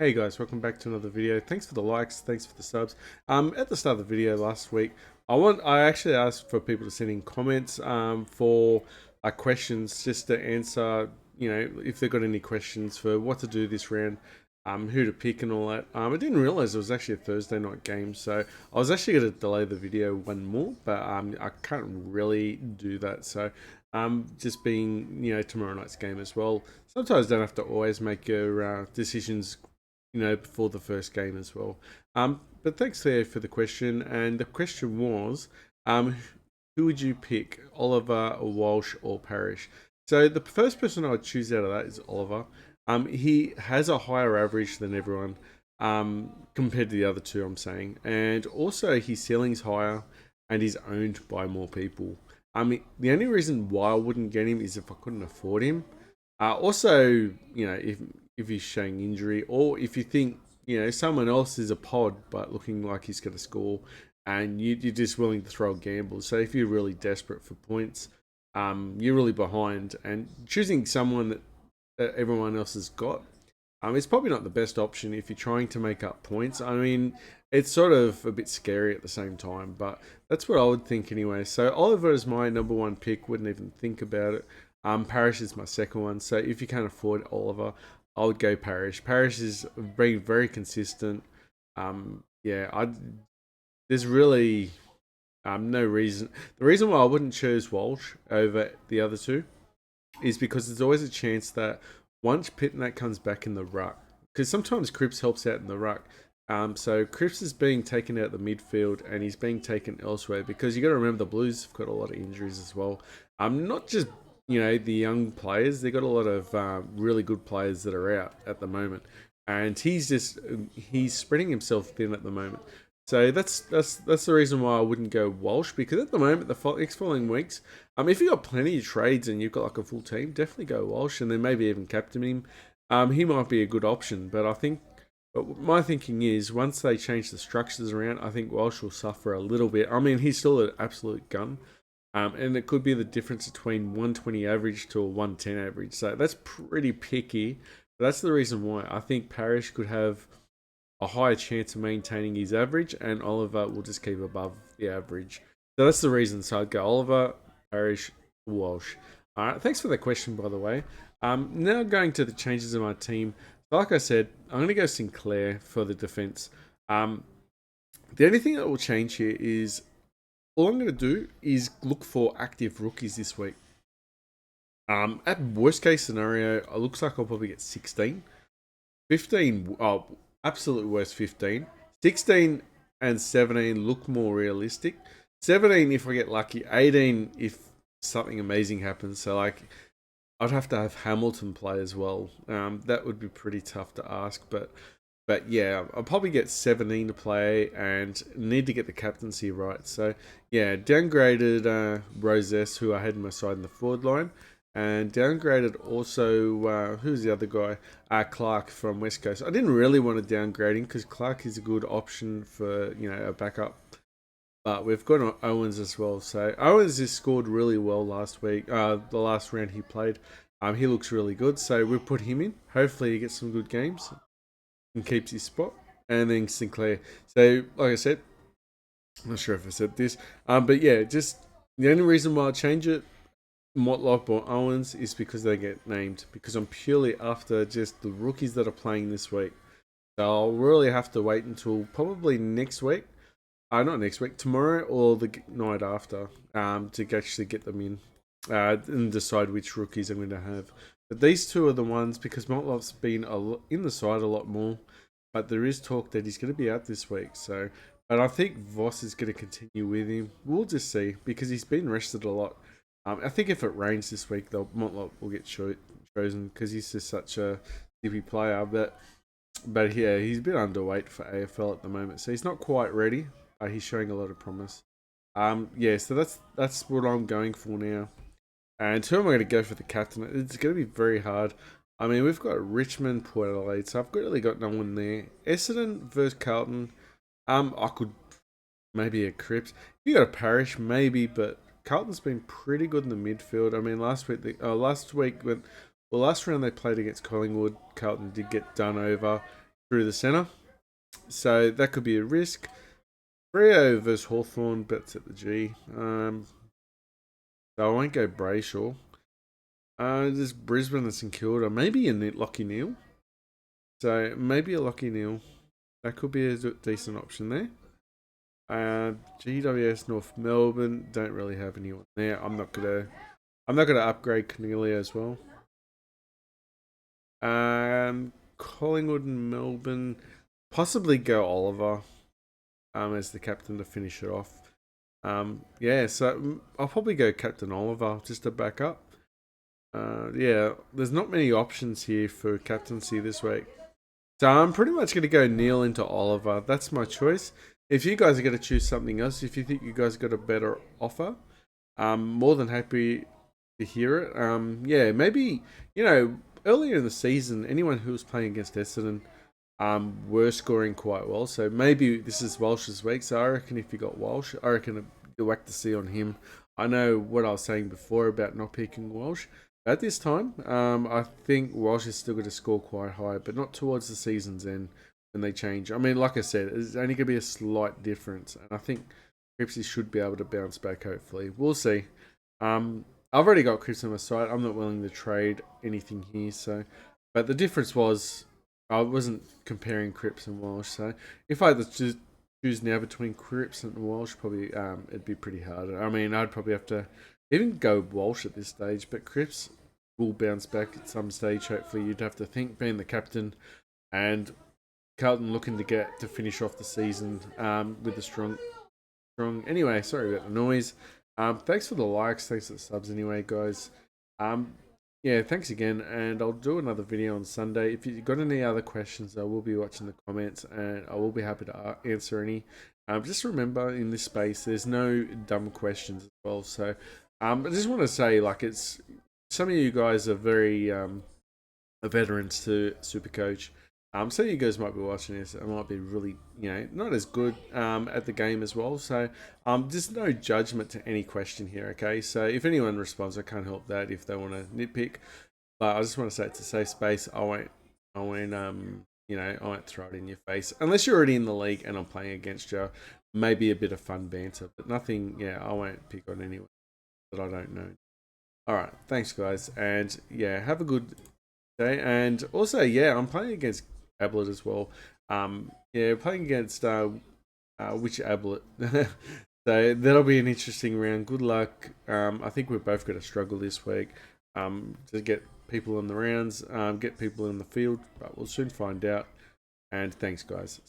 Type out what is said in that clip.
Hey guys, welcome back to another video. Thanks for the likes, thanks for the subs. At the start of the video last week, I actually asked for people to send in comments for questions just to answer, if they've got any questions for what to do this round, who to pick and all that. I didn't realize it was actually a Thursday night game, so I was actually going to delay the video one more, but I can't really do that. So just being, tomorrow night's game as well. Sometimes don't have to always make your decisions before the first game as well. But thanks there for the question. And the question was, who would you pick, Oliver, Walsh, or Parrish? So the first person I would choose out of that is Oliver. He has a higher average than everyone compared to the other two, I'm saying. And also his ceiling's higher and he's owned by more people. The only reason why I wouldn't get him is if I couldn't afford him. Also, if he's showing injury, or if you think someone else is a pod but looking like he's going to score, and you're just willing to throw a gamble. So if you're really desperate for points, you're really behind, and choosing someone that everyone else has got, it's probably not the best option if you're trying to make up points. I mean, it's sort of a bit scary at the same time, but that's what I would think anyway. So Oliver is my number one pick. Wouldn't even think about it. Parrish is my second one. So if you can't afford Oliver, I would go Parrish. Parrish is being very consistent. There's really no reason. The reason why I wouldn't choose Walsh over the other two is because there's always a chance that once Pitnat comes back in the ruck, because sometimes Cripps helps out in the ruck. So Cripps is being taken out the midfield and he's being taken elsewhere because you got to remember the Blues have got a lot of injuries as well. Not just the young players; they got a lot of really good players that are out at the moment, and he's spreading himself thin at the moment. So that's the reason why I wouldn't go Walsh, because at the moment the next following weeks, if you've got plenty of trades and you've got like a full team, definitely go Walsh and then maybe even captain him. He might be a good option, but my thinking is once they change the structures around, I think Walsh will suffer a little bit. I mean, he's still an absolute gun. And it could be the difference between 120 average to a 110 average. So that's pretty picky. But that's the reason why I think Parrish could have a higher chance of maintaining his average, and Oliver will just keep above the average. So that's the reason. So I'd go Oliver, Parrish, Walsh. All right, thanks for that question, by the way. Now going to the changes in my team. Like I said, I'm going to go Sinclair for the defense. The only thing that will change here is all I'm going to do is look for active rookies this week. At worst case scenario, it looks like I'll probably get 16. 15, absolute worst 15. 16 and 17 look more realistic. 17 if I get lucky. 18 if something amazing happens. So I'd have to have Hamilton play as well. That would be pretty tough to ask, but yeah, I'll probably get 17 to play and need to get the captaincy right. So yeah, downgraded Roses, who I had in my side in the forward line, and downgraded also, who's the other guy? Clark from West Coast. I didn't really want to downgrade him because Clark is a good option for, a backup. But we've got Owens as well. So Owens has scored really well last week. The last round he played. He looks really good. So we'll put him in. Hopefully he gets some good games and keeps his spot. And then Sinclair. So, like I said, I'm not sure if I said this. But yeah, just the only reason why I change it, Motlop or Owens, is because they get named. Because I'm purely after just the rookies that are playing this week. So I'll really have to wait until probably next week. Not next week, tomorrow or the night after, to actually get them in and decide which rookies I'm going to have. But these two are the ones, because Motlop's been in the side a lot more, but there is talk that he's going to be out this week. So, but I think Voss is going to continue with him. We'll just see, because he's been rested a lot. I think if it rains this week, Motlop will get chosen because he's just such a zippy player. But yeah, he's a bit underweight for AFL at the moment, so he's not quite ready. He's showing a lot of promise. So that's what I'm going for now. And who am I going to go for the captain? It's going to be very hard. I mean, we've got Richmond, Port Adelaide, so I've really got no one there. Essendon versus Carlton. I could maybe a Cripps. You got a Parrish, maybe, but Carlton's been pretty good in the midfield. I mean, last round they played against Collingwood, Carlton did get done over. through the centre. So that could be a risk. Freo versus Hawthorn, bets at the G. So I won't go Brayshaw. There's Brisbane and St Kilda. Maybe a Lockie Neal. So maybe a Lockie Neal. That could be a decent option there. GWS North Melbourne. Don't really have anyone there. I'm not gonna upgrade Cornelia as well. Collingwood and Melbourne. Possibly go Oliver as the captain to finish it off. Yeah, so I'll probably go Captain Oliver just to back up. Yeah, there's not many options here for captaincy this week. So I'm pretty much going to go Neil into Oliver. That's my choice. If you guys are going to choose something else, if you think you guys got a better offer, I'm more than happy to hear it. Yeah, maybe, earlier in the season, anyone who was playing against Essendon were scoring quite well. So maybe this is Walsh's week. So I reckon if you got Walsh, I reckon you'll whack to see on him. I know what I was saying before about not picking Walsh. At this time, I think Walsh is still going to score quite high, but not towards the season's end when they change. I mean, like I said, it's only going to be a slight difference, and I think Cripsy should be able to bounce back, hopefully. We'll see. I've already got Cripsy on my side. I'm not willing to trade anything here, so. But the difference was I wasn't comparing Cripps and Walsh, so if I had to choose now between Cripps and Walsh, probably it'd be pretty hard. I mean, I'd probably have to even go Walsh at this stage, but Cripps will bounce back at some stage. Hopefully, you'd have to think, being the captain, and Carlton looking to get to finish off the season with a strong. Anyway, sorry about the noise. Thanks for the likes, thanks for the subs. Anyway, guys. Yeah, thanks again, and I'll do another video on Sunday. If you've got any other questions, I will be watching the comments, and I will be happy to answer any. Just remember, in this space, there's no dumb questions as well. So, I just want to say, it's some of you guys are very veterans to Supercoach. Some of you guys might be watching this and might be really, not as good at the game as well. So, there's no judgment to any question here, okay? So, if anyone responds, I can't help that if they want to nitpick. But I just want to say it's a safe space. I won't throw it in your face unless you're already in the league and I'm playing against you. Maybe a bit of fun banter, but nothing. Yeah, I won't pick on anyone that I don't know. All right, thanks, guys, and yeah, have a good day. And also, yeah, I'm playing against Ablet as well. Yeah, playing against which Ablet? So that'll be an interesting round. Good luck. I think we're both going to struggle this week to get people in the rounds, get people in the field, but we'll soon find out. And thanks, guys.